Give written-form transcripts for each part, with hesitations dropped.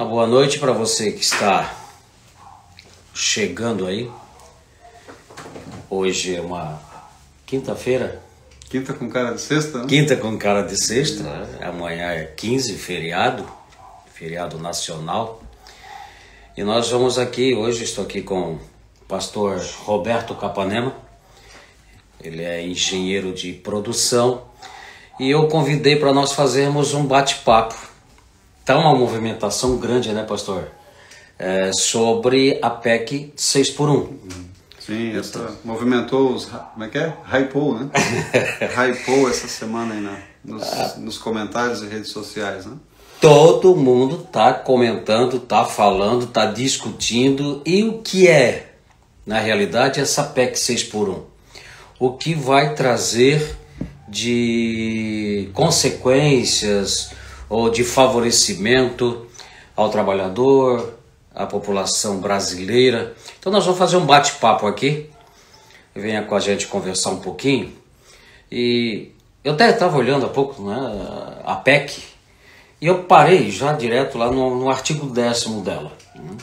Uma boa noite para você que está chegando aí. Hoje é uma quinta-feira. Quinta com cara de sexta, né? Quinta com cara de sexta, né? Amanhã é 15, feriado nacional. E nós vamos aqui, hoje estou aqui com o pastor Roberto Capanema. Ele é engenheiro de produção. E eu convidei para nós fazermos um bate-papo. Tá uma movimentação grande, né, pastor? Sobre a PEC 6x1. Sim, essa movimentou os... Como é que é? Hypou, né? Hypou essa semana aí nos comentários e redes sociais, né? Todo mundo tá comentando, tá falando, tá discutindo. E o que é, na realidade, essa PEC 6x1? O que vai trazer de consequências ou de favorecimento ao trabalhador, à população brasileira. Então nós vamos fazer um bate-papo aqui. Venha com a gente conversar um pouquinho. E eu até estava olhando há pouco, né, a PEC, e eu parei já direto lá no artigo 10º dela.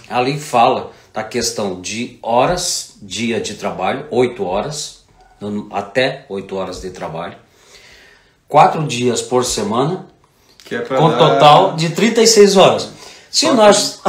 Ali fala da questão de horas, dia de trabalho, 8 horas, até 8 horas de trabalho, 4 dias por semana, que é pra com dar... total de 36 horas. Se nós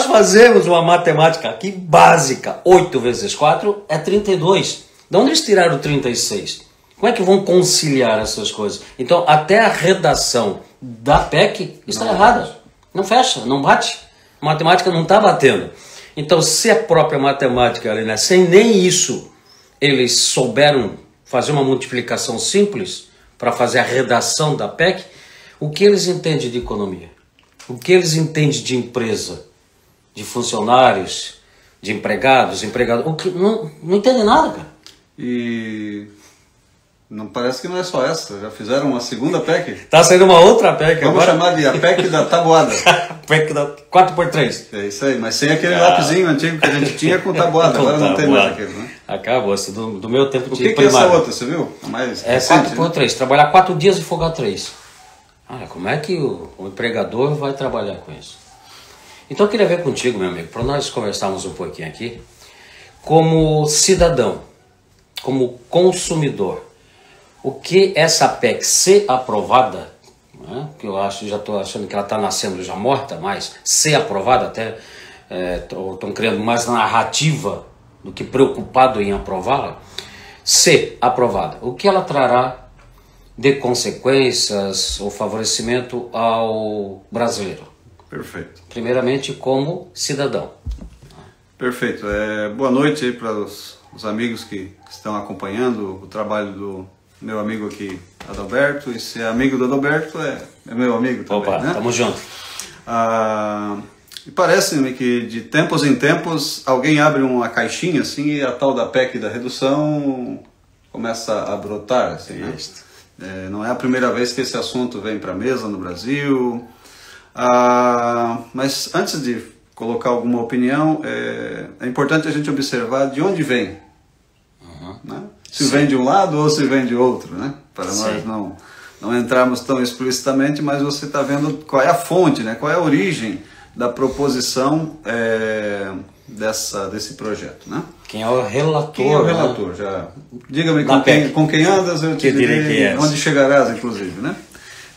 fazermos uma matemática aqui básica, 8 vezes 4 é 32. De onde eles tiraram 36? Como é que vão conciliar essas coisas? Então, até a redação da PEC está errada. Não fecha, não bate. A matemática não está batendo. Então, se a própria matemática, né, sem nem isso, eles souberam fazer uma multiplicação simples para fazer a redação da PEC, o que eles entendem de economia? O que eles entendem de empresa? De funcionários? De empregados? O que, não entendem nada, cara. E não parece que não é só essa, já fizeram uma segunda PEC. Tá saindo uma outra PEC Vamos agora. chamar de a PEC da tabuada. PEC da 4x3. É isso aí, mas sem aquele lapisinho antigo que a gente tinha com tabuada, agora não tem mais aquele, né? Acabou, do meu tempo de primário. O que é essa outra, você viu? A mais recente, 4x3, né? Trabalhar 4 dias e folgar 3. Como é que o empregador vai trabalhar com isso? Então eu queria ver contigo, meu amigo, para nós conversarmos um pouquinho aqui, como cidadão, como consumidor, o que essa PEC ser aprovada, né, que eu já estou achando que ela está nascendo já morta, mas ser aprovada, até estão criando mais narrativa do que preocupado em aprová-la, ser aprovada, o que ela trará de consequências ou favorecimento ao brasileiro? Perfeito. Primeiramente como cidadão. Perfeito. Boa noite aí para os amigos que estão acompanhando o trabalho do meu amigo aqui, Adalberto. E se é amigo do Adalberto, é meu amigo também. Opa, né? Tamo junto. E parece-me que de tempos em tempos alguém abre uma caixinha assim e a tal da PEC da redução começa a brotar. Assim, né? Não é a primeira vez que esse assunto vem para a mesa no Brasil. Mas antes de colocar alguma opinião, é importante a gente observar de onde vem. Né? Se vem de um lado ou se vem de outro, né? Para nós não entrarmos tão explicitamente, mas você está vendo qual é a fonte, né? Qual é a origem da proposição desse projeto, né? Quem é o relator? Quem é o relator? Já diga-me com quem andas, eu te direi onde chegarás, inclusive, né?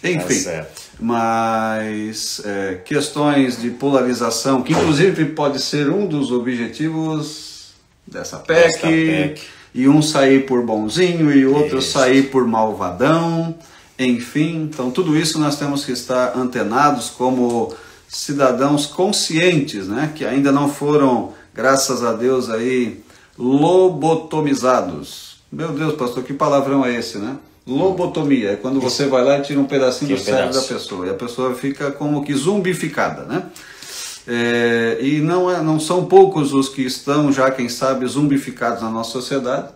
Enfim, certo. Mas questões de polarização, que inclusive pode ser um dos objetivos dessa PEC, e um sair por bonzinho e outro sair por malvadão, enfim, então tudo isso nós temos que estar antenados como cidadãos conscientes, né, que ainda não foram, graças a Deus, aí, lobotomizados. Meu Deus, pastor, que palavrão é esse, né? Lobotomia, é quando você vai lá e tira um pedacinho do cérebro da pessoa, e a pessoa fica como que zumbificada, né? E não são poucos os que estão já, quem sabe, zumbificados na nossa sociedade,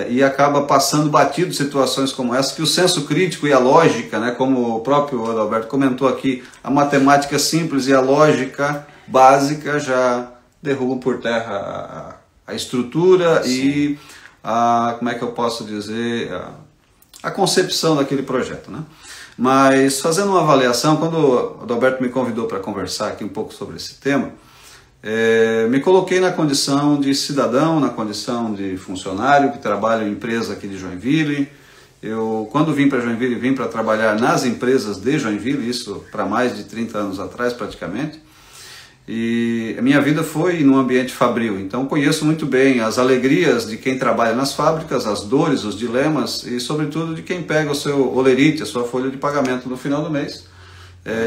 e acaba passando batido situações como essa, que o senso crítico e a lógica, né, como o próprio Adalberto comentou aqui, a matemática simples e a lógica básica já derrubam por terra a estrutura. Sim. E como é que eu posso dizer, a concepção daquele projeto, né? Mas fazendo uma avaliação, quando o Adalberto me convidou para conversar aqui um pouco sobre esse tema, me coloquei na condição de cidadão, na condição de funcionário que trabalha em empresa aqui de Joinville. Eu, quando vim para Joinville, vim para trabalhar nas empresas de Joinville, isso para mais de 30 anos atrás praticamente. E a minha vida foi num ambiente fabril, então conheço muito bem as alegrias de quem trabalha nas fábricas, as dores, os dilemas e sobretudo de quem pega o seu olerite, a sua folha de pagamento no final do mês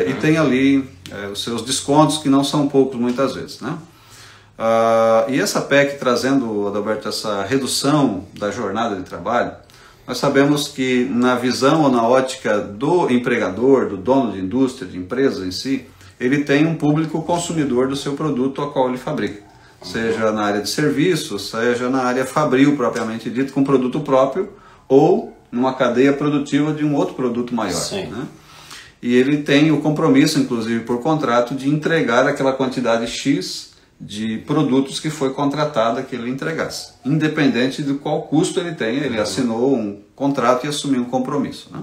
e tem ali os seus descontos que não são poucos muitas vezes, né? E essa PEC trazendo, Adalberto, essa redução da jornada de trabalho, nós sabemos que na visão ou na ótica do empregador, do dono de indústria, de empresa em si, ele tem um público consumidor do seu produto ao qual ele fabrica, seja na área de serviços, seja na área fabril propriamente dito, com produto próprio, ou numa cadeia produtiva de um outro produto maior. Né? E ele tem o compromisso, inclusive por contrato, de entregar aquela quantidade X de produtos que foi contratada que ele entregasse, independente de qual custo ele tem, ele assinou um contrato e assumiu um compromisso. Né?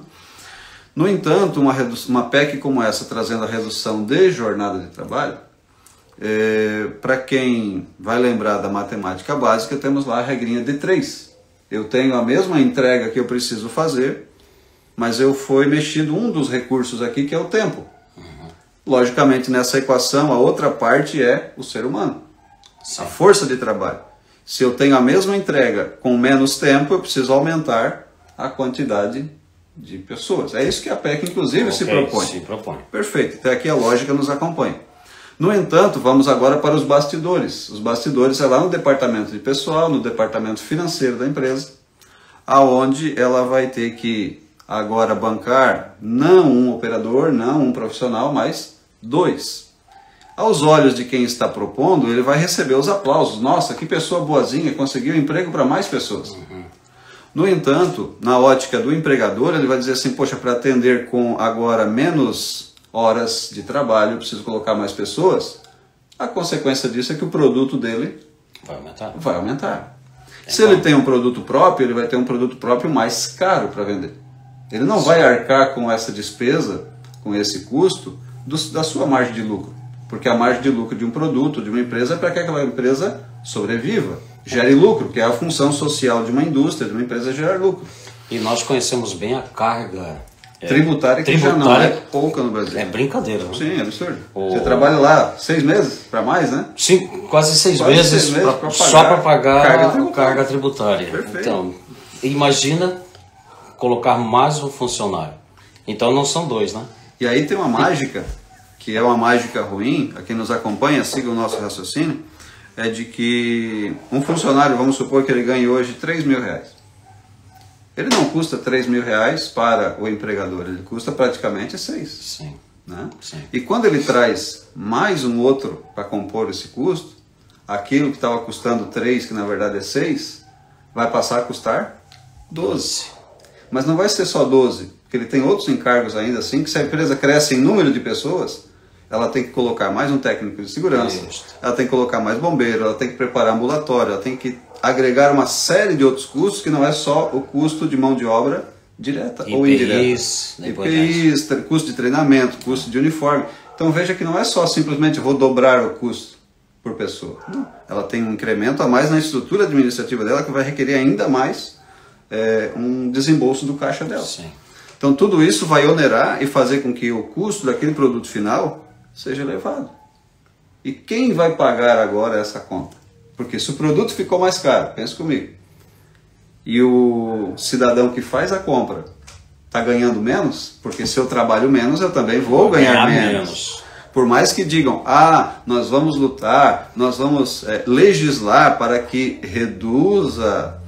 No entanto, uma PEC como essa, trazendo a redução de jornada de trabalho, para quem vai lembrar da matemática básica, temos lá a regrinha de 3. Eu tenho a mesma entrega que eu preciso fazer, mas foi mexido um dos recursos aqui, que é o tempo. Logicamente, nessa equação, a outra parte é o ser humano, a força de trabalho. Se eu tenho a mesma entrega com menos tempo, eu preciso aumentar a quantidade de pessoas. É isso que a PEC, inclusive, se propõe. Perfeito. Até aqui a lógica nos acompanha. No entanto, vamos agora para os bastidores. Os bastidores é lá no departamento de pessoal, no departamento financeiro da empresa, aonde ela vai ter que agora bancar não um operador, não um profissional, mas 2. Aos olhos de quem está propondo, ele vai receber os aplausos. Nossa, que pessoa boazinha, conseguiu emprego para mais pessoas. No entanto, na ótica do empregador, ele vai dizer assim, poxa, para atender com agora menos horas de trabalho, eu preciso colocar mais pessoas. A consequência disso é que o produto dele vai aumentar. Se ele tem um produto próprio, ele vai ter um produto próprio mais caro para vender. Ele não vai arcar com essa despesa, com esse custo, da sua margem de lucro. Porque a margem de lucro de um produto, de uma empresa, é para que aquela empresa sobreviva, gere lucro, que é a função social de uma indústria, de uma empresa, gerar lucro. E nós conhecemos bem a carga tributária, que já não é pouca no Brasil. É brincadeira, né? Sim, é absurdo. Você trabalha lá 6 meses, para mais, né? Sim, quase 6 meses só para pagar carga tributária. Perfeito. Então, imagina colocar mais um funcionário. Então não são 2, né? E aí tem uma mágica, que é uma mágica ruim, a quem nos acompanha, siga o nosso raciocínio, é de que um funcionário, vamos supor que ele ganhe hoje R$3.000. Ele não custa R$3.000 para o empregador, ele custa praticamente 6. Sim. Né? Sim. E quando ele traz mais um outro para compor esse custo, aquilo que estava custando 3, que na verdade é 6, vai passar a custar 12. Mas não vai ser só 12, porque ele tem outros encargos ainda assim, que se a empresa cresce em número de pessoas, ela tem que colocar mais um técnico de segurança, ela tem que colocar mais bombeiro, ela tem que preparar ambulatório, ela tem que agregar uma série de outros custos, que não é só o custo de mão de obra direta ou indireta. IPIs, custo de treinamento, custo de uniforme. Então veja que não é só simplesmente vou dobrar o custo por pessoa. Não. Ela tem um incremento a mais na estrutura administrativa dela, que vai requerer ainda mais um desembolso do caixa dela. Sim. Então tudo isso vai onerar e fazer com que o custo daquele produto final seja elevado. E quem vai pagar agora essa conta? Porque se o produto ficou mais caro, pense comigo, e o cidadão que faz a compra está ganhando menos, porque se eu trabalho menos, eu também vou ganhar menos. Por mais que digam, nós vamos lutar, nós vamos legislar para que reduza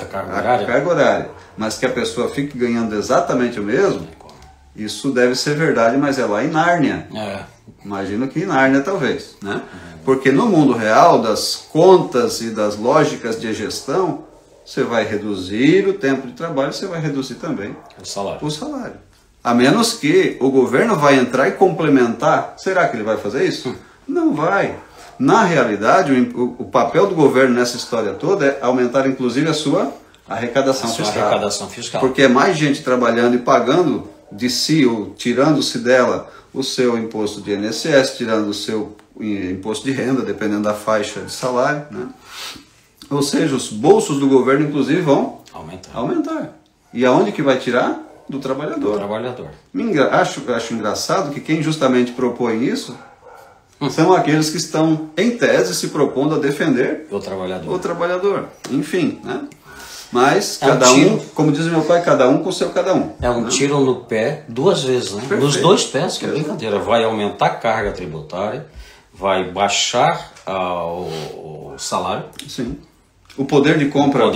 a carga horária, mas que a pessoa fique ganhando exatamente o mesmo, isso deve ser verdade, mas é lá em Nárnia. Imagino que em Nárnia talvez, né? Porque no mundo real, das contas e das lógicas de gestão, você vai reduzir o tempo de trabalho, você vai reduzir também o salário. A menos que o governo vai entrar e complementar. Será que ele vai fazer isso? Não vai. Na realidade, o papel do governo nessa história toda é aumentar inclusive a sua arrecadação fiscal. Arrecadação fiscal. Porque é mais gente trabalhando e pagando de si, ou tirando-se dela o seu imposto de INSS, tirando o seu imposto de renda, dependendo da faixa de salário, né? Ou seja, os bolsos do governo, inclusive, vão aumentar. E aonde que vai tirar? Do trabalhador. Do trabalhador. Acho engraçado que quem justamente propõe isso são aqueles que estão, em tese, se propondo a defender o trabalhador. Enfim, né? Mas cada um, como diz meu pai, cada um com o seu cada um. É um tiro no pé duas vezes, né? Perfeito. Nos dois pés, que é brincadeira. Vai aumentar a carga tributária, vai baixar o salário. Sim. O poder de compra,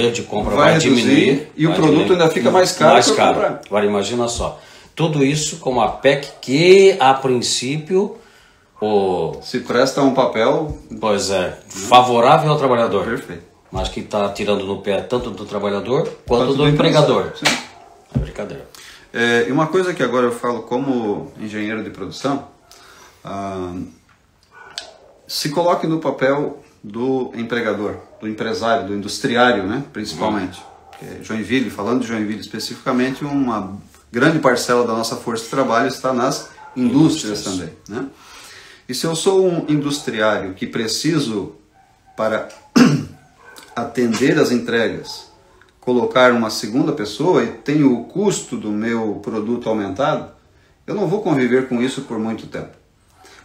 vai diminuir. E o produto ainda fica mais caro. Mais caro. Agora imagina só. Tudo isso com uma PEC que, a princípio, se presta um papel... Pois é, favorável ao trabalhador. Perfeito. Mas que está tirando no pé tanto do trabalhador quanto do empregador. Sim. É brincadeira. E uma coisa que agora eu falo como engenheiro de produção, se coloque no papel do empregador, do empresário, do industriário, né, principalmente. Joinville, falando de Joinville especificamente, uma grande parcela da nossa força de trabalho está nas indústrias também, né? E se eu sou um industriário que preciso, para atender as entregas, colocar uma segunda pessoa e tenho o custo do meu produto aumentado, eu não vou conviver com isso por muito tempo.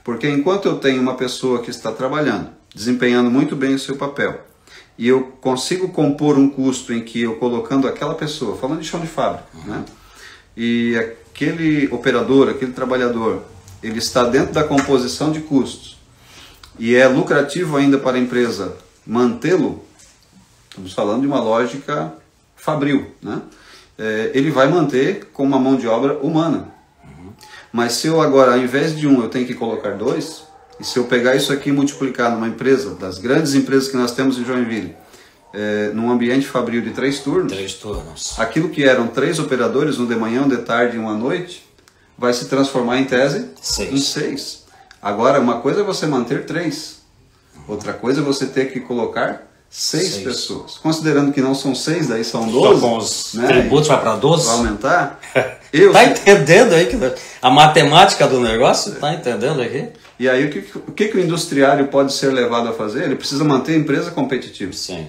Porque enquanto eu tenho uma pessoa que está trabalhando, desempenhando muito bem o seu papel, e eu consigo compor um custo em que eu colocando aquela pessoa, falando de chão de fábrica, né? E aquele operador, aquele trabalhador, ele está dentro da composição de custos e é lucrativo ainda para a empresa mantê-lo, estamos falando de uma lógica fabril, né? Ele vai manter com uma mão de obra humana. Mas se eu agora, ao invés de eu tenho que colocar 2, e se eu pegar isso aqui e multiplicar numa empresa, das grandes empresas que nós temos em Joinville, num ambiente fabril de 3 turnos, aquilo que eram 3 operadores, um de manhã, um de tarde e um à noite, vai se transformar em tese em 6. Agora, uma coisa é você manter 3, outra coisa é você ter que colocar 6 pessoas. Considerando que não são 6, daí são 12. Só com os tributos vai para 12. Vai aumentar. Tá entendendo aí a matemática do negócio? Tá entendendo aqui? E aí o que o industriário pode ser levado a fazer? Ele precisa manter a empresa competitiva. Sim.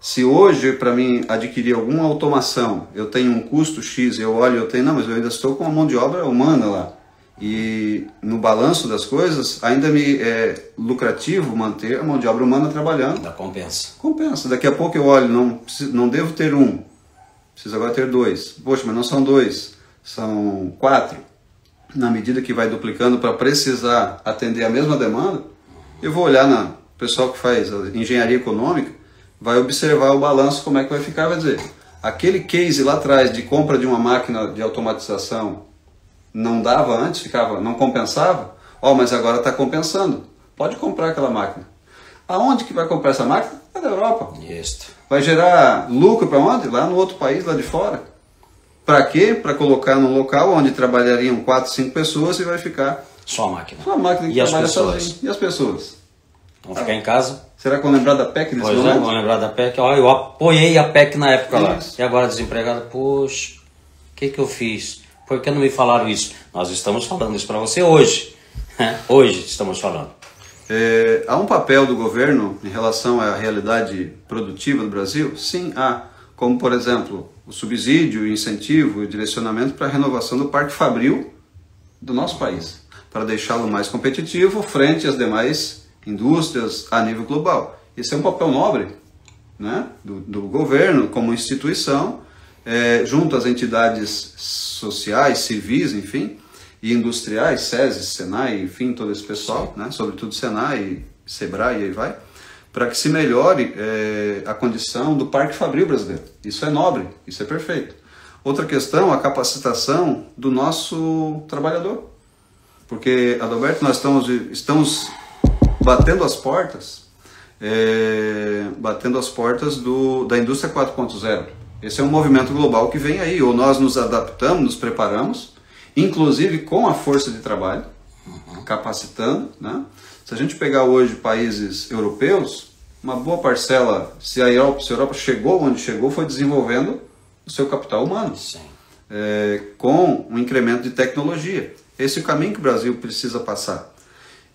Se hoje, para mim, adquirir alguma automação, eu tenho um custo X, eu olho, mas eu ainda estou com uma mão de obra humana lá. E no balanço das coisas, ainda me é lucrativo manter a mão de obra humana trabalhando. Dá compensa. Compensa. Daqui a pouco eu olho, não devo ter 1, preciso agora ter 2. Poxa, mas não são 2, são 4. Na medida que vai duplicando para precisar atender a mesma demanda, eu vou olhar o pessoal que faz a engenharia econômica, vai observar o balanço, como é que vai ficar, vai dizer, aquele case lá atrás de compra de uma máquina de automatização não dava antes, não compensava, mas agora está compensando, pode comprar aquela máquina. Aonde que vai comprar essa máquina? É da Europa. Isso. Vai gerar lucro para onde? Lá no outro país, lá de fora. Para quê? Para colocar num local onde trabalhariam 4, 5 pessoas e vai ficar só a máquina. Só a máquina que trabalha sozinha. E as pessoas? Vão ficar em casa. Será que vão lembrar da PEC nesse momento? Pois é, vão lembrar da PEC. Eu apoiei a PEC na época lá. E agora desempregado, poxa, o que eu fiz? Por que não me falaram isso? Nós estamos falando isso para você hoje. Hoje estamos falando. Há um papel do governo em relação à realidade produtiva do Brasil? Sim, há. Como, por exemplo, o subsídio, o incentivo e o direcionamento para a renovação do parque fabril do nosso país, para deixá-lo mais competitivo frente às demais indústrias a nível global. Esse é um papel nobre, né, do governo como instituição, junto às entidades sociais, civis, enfim, e industriais, SESI, SENAI, enfim, todo esse pessoal, né, sobretudo SENAI, SEBRAE e aí vai, para que se melhore a condição do parque fabril brasileiro. Isso é nobre, isso é perfeito. Outra questão, a capacitação do nosso trabalhador. Porque, Adalberto, nós estamos batendo as portas da indústria 4.0. Esse é um movimento global que vem aí, ou nós nos adaptamos, nos preparamos, inclusive com a força de trabalho, capacitando, né? Se a gente pegar hoje países europeus, uma boa parcela, se a Europa chegou onde chegou, foi desenvolvendo o seu capital humano, com um incremento de tecnologia. Esse é o caminho que o Brasil precisa passar.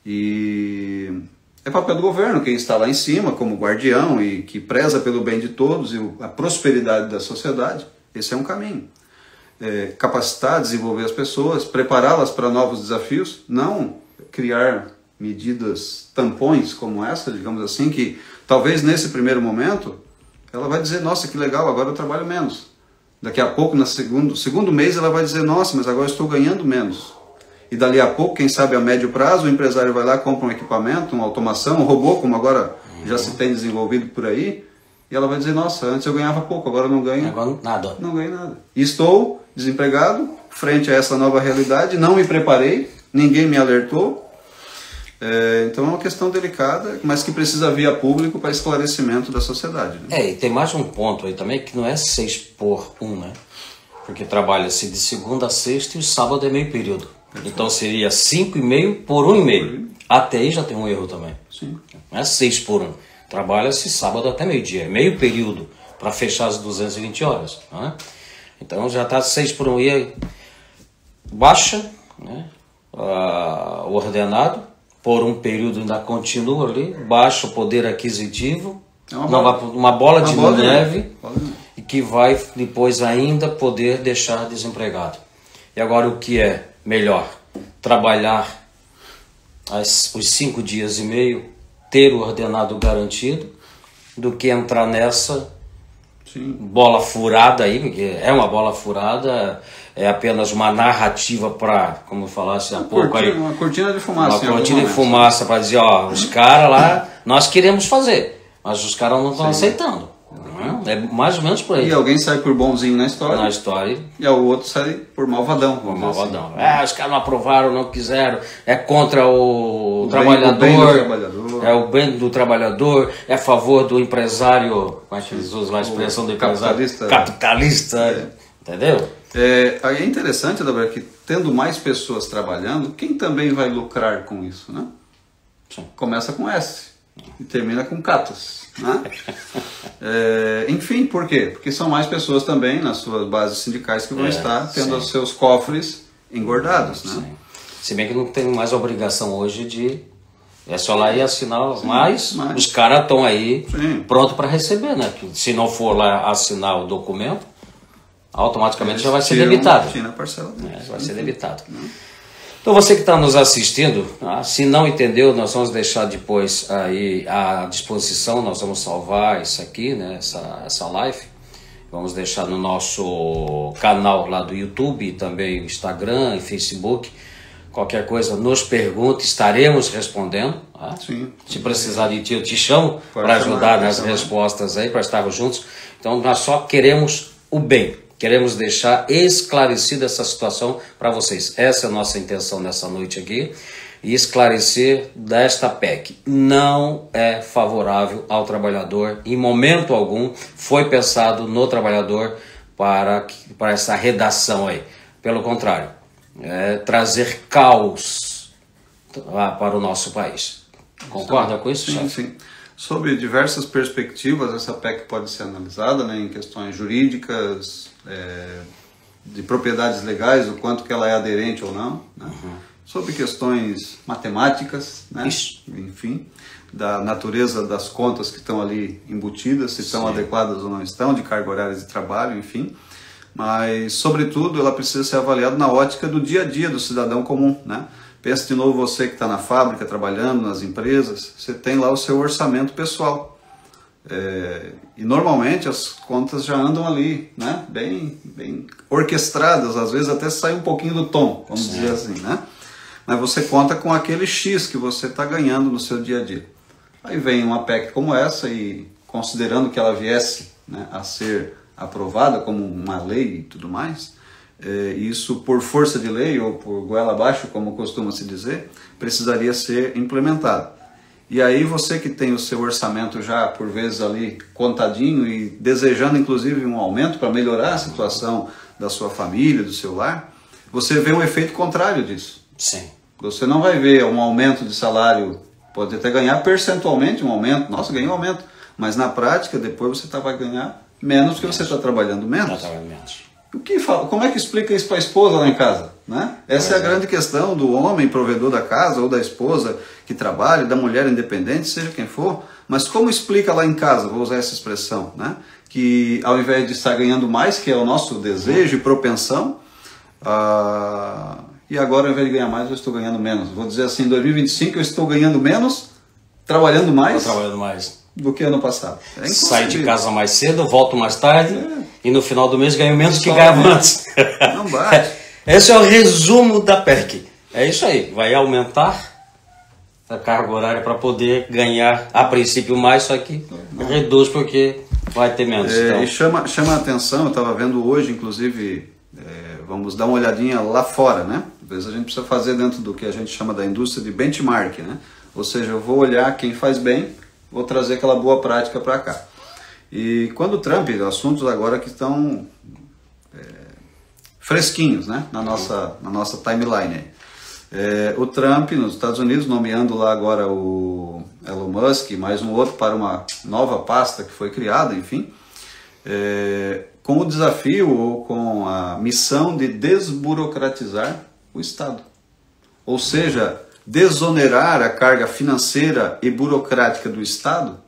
E é papel do governo, quem está lá em cima como guardião e que preza pelo bem de todos e a prosperidade da sociedade. Esse é um caminho. Capacitar, desenvolver as pessoas, prepará-las para novos desafios, não criar medidas tampões como essa, digamos assim, que talvez nesse primeiro momento ela vai dizer, nossa, que legal, agora eu trabalho menos. Daqui a pouco, no segundo mês, ela vai dizer, nossa, mas agora eu estou ganhando menos. E dali a pouco, quem sabe a médio prazo, o empresário vai lá, compra um equipamento, uma automação, um robô, como agora já se tem desenvolvido por aí, e ela vai dizer, nossa, antes eu ganhava pouco, agora eu não ganho nada. Não ganho nada. E estou desempregado, frente a essa nova realidade, não me preparei, ninguém me alertou. Então é uma questão delicada, mas que precisa vir a público para esclarecimento da sociedade. Né? E tem mais um ponto aí também, que não é 6x1, né? Porque trabalha-se de segunda a sexta e o sábado é meio período. Então seria 5,5 por 1,5. Até aí já tem um erro também. Sim. Não é 6x1. Trabalha-se sábado até meio-dia. É meio período para fechar as 220 horas. Né? Então já está 6x1. E aí baixa, né, o ordenado. Por um período ainda continua ali. Baixa o poder aquisitivo. Uma bola de neve. E que vai depois ainda poder deixar desempregado. E agora o que é melhor? Trabalhar os 5 dias e meio, ter o ordenado garantido, do que entrar nessa bola furada aí, porque é uma bola furada, é apenas uma narrativa para, como eu falasse há pouco aí, uma cortina de fumaça. Uma cortina de fumaça para dizer, ó, os caras lá, nós queremos fazer, mas os caras não estão aceitando. É mais ou menos por aí. E alguém sai por bonzinho na história. E o outro sai por malvadão. Por malvadão. Assim. Os caras não aprovaram, não quiseram. É contra o trabalhador. É o bem do trabalhador. É a favor do empresário. Como é que eles usam a expressão do empresário? Capitalista. Entendeu? É interessante, Adalberto, que tendo mais pessoas trabalhando, quem também vai lucrar com isso, né? Sim. Começa com S e termina com Catos. Né? Enfim, por quê? Porque são mais pessoas também nas suas bases sindicais que vão estar tendo os seus cofres engordados. Né? Se bem que não tem mais obrigação hoje de... É só lá e assinar, mas os caras estão aí prontos para receber, né? Se não for lá assinar o documento, automaticamente já vai ser debitado. Vai ser debitado. Então você que está nos assistindo, se não entendeu, nós vamos deixar depois aí à disposição, nós vamos salvar isso aqui, né, essa live, vamos deixar no nosso canal lá do YouTube, também no Instagram e Facebook, qualquer coisa nos pergunte, estaremos respondendo, tá? Se precisar de ti, eu te chamo para ajudar nas respostas aí, para estarmos juntos. Então nós só queremos o bem. Queremos deixar esclarecida essa situação para vocês. Essa é a nossa intenção nessa noite aqui. E esclarecer desta PEC. Não é favorável ao trabalhador. Em momento algum foi pensado no trabalhador para essa redação aí. Pelo contrário, é trazer caos para o nosso país. Concorda com isso, chefe? Sim. Sob diversas perspectivas, essa PEC pode ser analisada, né, em questões jurídicas, de propriedades legais, o quanto que ela é aderente ou não, né? Sobre questões matemáticas, né? Enfim, da natureza das contas que estão ali embutidas, se estão adequadas ou não estão, de carga horária de trabalho, enfim. Mas, sobretudo, ela precisa ser avaliada na ótica do dia a dia do cidadão comum, né? Pensa de novo você que está na fábrica, trabalhando nas empresas, você tem lá o seu orçamento pessoal. E normalmente as contas já andam ali, né? bem orquestradas, às vezes até sai um pouquinho do tom, vamos dizer assim, né? Mas você conta com aquele X que você está ganhando no seu dia a dia. Aí vem uma PEC como essa e considerando que ela viesse, né, a ser aprovada como uma lei e tudo mais, isso por força de lei ou por goela abaixo, como costuma se dizer, precisaria ser implementado. E aí você que tem o seu orçamento já por vezes ali contadinho e desejando inclusive um aumento para melhorar a situação da sua família, do seu lar, você vê um efeito contrário disso. Sim. Você não vai ver um aumento de salário Pode até ganhar percentualmente um aumento. Nossa, ganhou um aumento. Mas na prática, depois você vai ganhar menos porque você está trabalhando menos. Como é que explica isso para a esposa lá em casa? Né? Essa é a grande questão do homem provedor da casa ou da esposa que trabalha, da mulher independente, seja quem for. Mas como explica lá em casa, vou usar essa expressão, né? Que ao invés de estar ganhando mais, que é o nosso desejo e propensão, e agora ao invés de ganhar mais eu estou ganhando menos. Vou dizer assim, em 2025 eu estou ganhando menos, trabalhando mais do que ano passado. Saio de casa mais cedo, volto mais tarde e no final do mês ganho menos que ganhava antes. Não bate. Esse é o resumo da PEC. É isso aí, vai aumentar a carga horária para poder ganhar a princípio mais, só que reduz porque vai ter menos. E chama a atenção, eu estava vendo hoje, inclusive, vamos dar uma olhadinha lá fora, né? Às vezes a gente precisa fazer dentro do que a gente chama da indústria de benchmark, né? Ou seja, eu vou olhar quem faz bem, vou trazer aquela boa prática para cá. E quando o Trump, assuntos agora que estão fresquinhos, né? na nossa timeline aí. O Trump nos Estados Unidos, nomeando lá agora o Elon Musk e mais um outro para uma nova pasta que foi criada, enfim, com o desafio ou com a missão de desburocratizar o Estado. Ou seja, desonerar a carga financeira e burocrática do Estado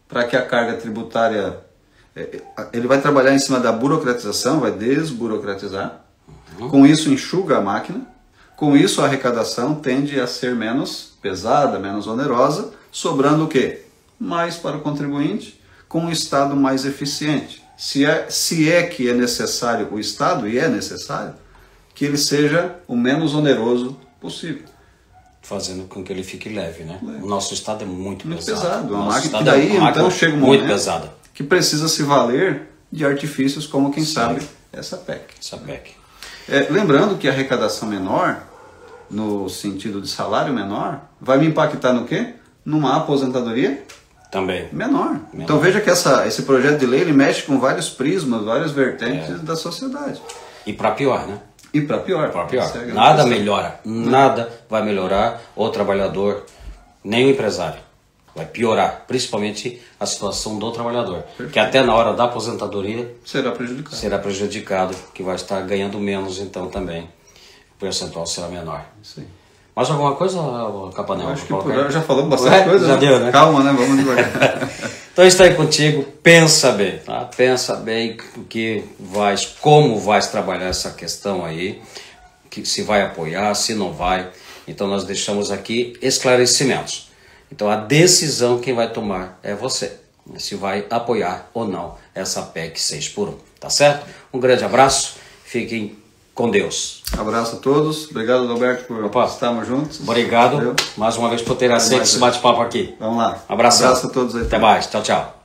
para que a carga tributária... Ele vai trabalhar em cima da burocratização, vai desburocratizar, com isso enxuga a máquina, com isso a arrecadação tende a ser menos pesada, menos onerosa, sobrando o quê? Mais para o contribuinte, com um Estado mais eficiente. Se é que é necessário o Estado, e é necessário, que ele seja o menos oneroso possível. Fazendo com que ele fique leve, né? O nosso Estado é muito pesado. Pesado. Uma máquina que daí então chega um muito momento pesada. Que precisa se valer de artifícios como, quem sabe, essa PEC. Lembrando que a arrecadação menor, no sentido de salário menor, vai me impactar no quê? Numa aposentadoria também menor. Então veja que esse projeto de lei ele mexe com vários prismas, várias vertentes da sociedade. E para pior, né? E para pior. Nada melhora, nada vai melhorar o trabalhador, nem o empresário. Vai piorar, principalmente a situação do trabalhador. Perfeito. Que até na hora da aposentadoria será prejudicado, que vai estar ganhando menos então também. O percentual será menor. Sim. Mais alguma coisa, Capanel? Acho que já falamos bastante coisa. Já deu, né? Calma, né? Vamos devagar. Então está aí contigo, pensa bem, tá? Pensa bem como vais trabalhar essa questão aí, se vai apoiar, se não vai. Então nós deixamos aqui esclarecimentos. Então a decisão quem vai tomar é você, se vai apoiar ou não essa PEC 6x1, tá certo? Um grande abraço, fiquem com Deus. Abraço a todos, obrigado Alberto por estarmos juntos. Obrigado mais uma vez por ter aceito esse bate-papo aqui. Vamos lá. Abração. Abraço a todos aí. Até mais, tchau, tchau.